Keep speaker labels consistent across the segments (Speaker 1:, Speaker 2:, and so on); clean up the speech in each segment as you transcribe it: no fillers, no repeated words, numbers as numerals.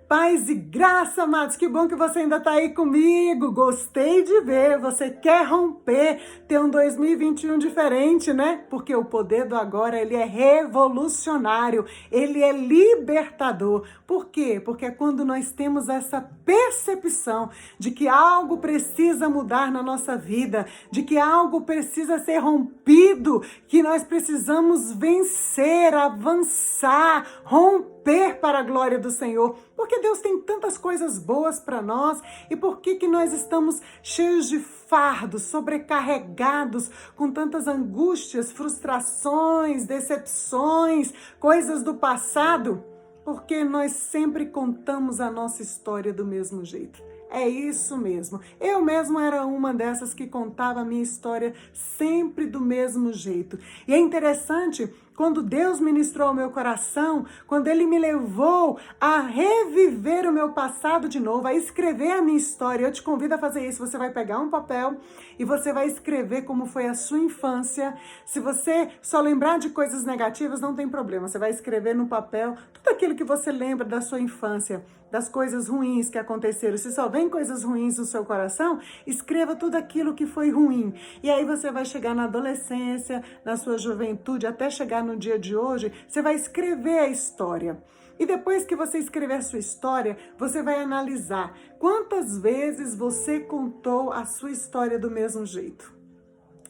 Speaker 1: Paz e graça, amados, que bom que você ainda está aí comigo, gostei de ver, você quer romper, ter um 2021 diferente, né? Porque o poder do agora, ele é revolucionário, ele é libertador. Por quê? Porque é quando nós temos essa percepção de que algo precisa mudar na nossa vida, de que algo precisa ser rompido, que nós precisamos vencer, avançar, romper para a glória do Senhor, porque Deus tem tantas coisas boas para nós e por que nós estamos cheios de fardos, sobrecarregados, com tantas angústias, frustrações, decepções, coisas do passado? Porque nós sempre contamos a nossa história do mesmo jeito. É isso mesmo. Eu mesmo era uma dessas que contava a minha história sempre do mesmo jeito. E é interessante, quando Deus ministrou ao meu coração, quando Ele me levou a reviver o meu passado de novo, a escrever a minha história, eu te convido a fazer isso. Você vai pegar um papel e você vai escrever como foi a sua infância. Se você só lembrar de coisas negativas, não tem problema. Você vai escrever no papel tudo aquilo que você lembra da sua infância, das coisas ruins que aconteceram. Se só vem coisas ruins no seu coração, escreva tudo aquilo que foi ruim. E aí você vai chegar na adolescência, na sua juventude, até chegar no dia de hoje, você vai escrever a história. E depois que você escrever a sua história, você vai analisar quantas vezes você contou a sua história do mesmo jeito.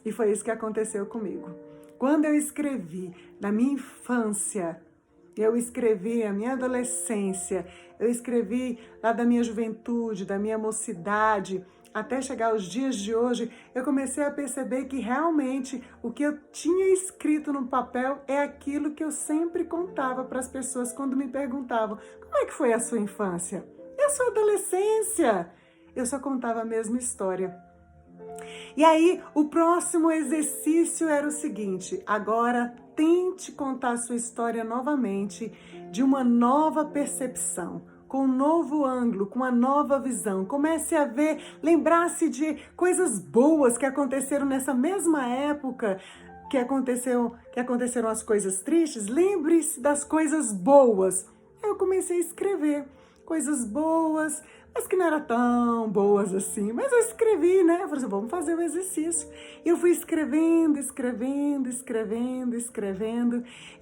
Speaker 1: E foi isso que aconteceu comigo. Quando eu escrevi na minha infância, eu escrevi a minha adolescência, eu escrevi lá da minha juventude, da minha mocidade, até chegar aos dias de hoje, eu comecei a perceber que realmente o que eu tinha escrito no papel é aquilo que eu sempre contava para as pessoas quando me perguntavam: como é que foi a sua infância? E a sua adolescência? Eu só contava a mesma história. E aí, o próximo exercício era o seguinte: agora tente contar a sua história novamente, de uma nova percepção, com um novo ângulo, com uma nova visão. Comece a ver, lembrar-se de coisas boas que aconteceram nessa mesma época que aconteceram as coisas tristes. Lembre-se das coisas boas. Eu comecei a escrever coisas boas, mas que não eram tão boas assim. Mas eu escrevi, né? Eu falei assim, vamos fazer o exercício. E eu fui escrevendo.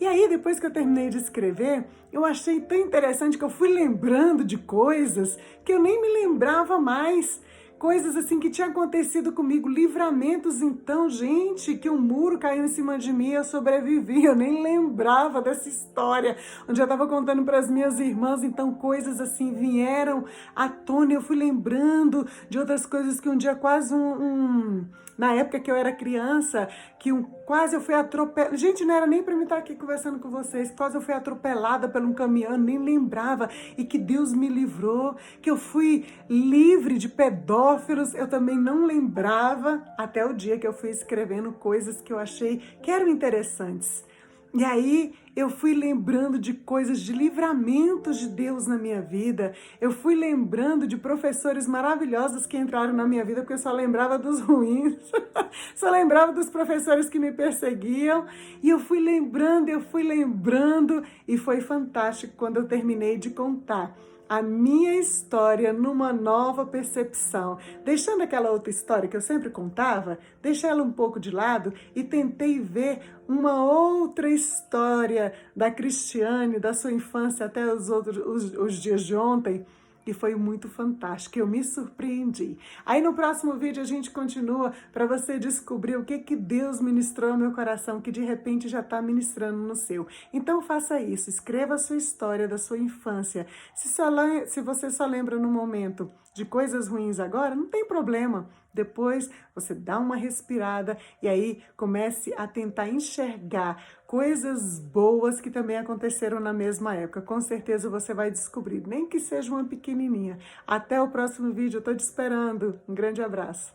Speaker 1: E aí, depois que eu terminei de escrever, eu achei tão interessante que eu fui lembrando de coisas que eu nem me lembrava mais. Coisas assim que tinha acontecido comigo, livramentos então, gente, que um muro caiu em cima de mim, eu sobrevivi, eu nem lembrava dessa história, onde eu estava contando para as minhas irmãs, então coisas assim vieram à tona, eu fui lembrando de outras coisas que um dia quase na época que eu era criança, quase eu fui atropelada, gente, não era nem para mim estar aqui conversando com vocês, quase eu fui atropelada por um caminhão, nem lembrava, e que Deus me livrou, que eu fui livre de pedófilos, eu também não lembrava, até o dia que eu fui escrevendo coisas que eu achei que eram interessantes. E aí eu fui lembrando de coisas, de livramentos de Deus na minha vida. Eu fui lembrando de professores maravilhosos que entraram na minha vida, porque eu só lembrava dos ruins. Só lembrava dos professores que me perseguiam. E eu fui lembrando. E foi fantástico quando eu terminei de contar a minha história numa nova percepção, deixando aquela outra história que eu sempre contava, deixei ela um pouco de lado e tentei ver uma outra história da Cristiane, da sua infância até os dias de ontem. E foi muito fantástico, eu me surpreendi. Aí no próximo vídeo a gente continua para você descobrir o que Deus ministrou no meu coração, que de repente já está ministrando no seu. Então faça isso, escreva a sua história da sua infância. Se você só lembra no momento de coisas ruins agora, não tem problema. Depois você dá uma respirada e aí comece a tentar enxergar coisas boas que também aconteceram na mesma época. Com certeza você vai descobrir, nem que seja uma pequenininha. Até o próximo vídeo, eu estou te esperando. Um grande abraço.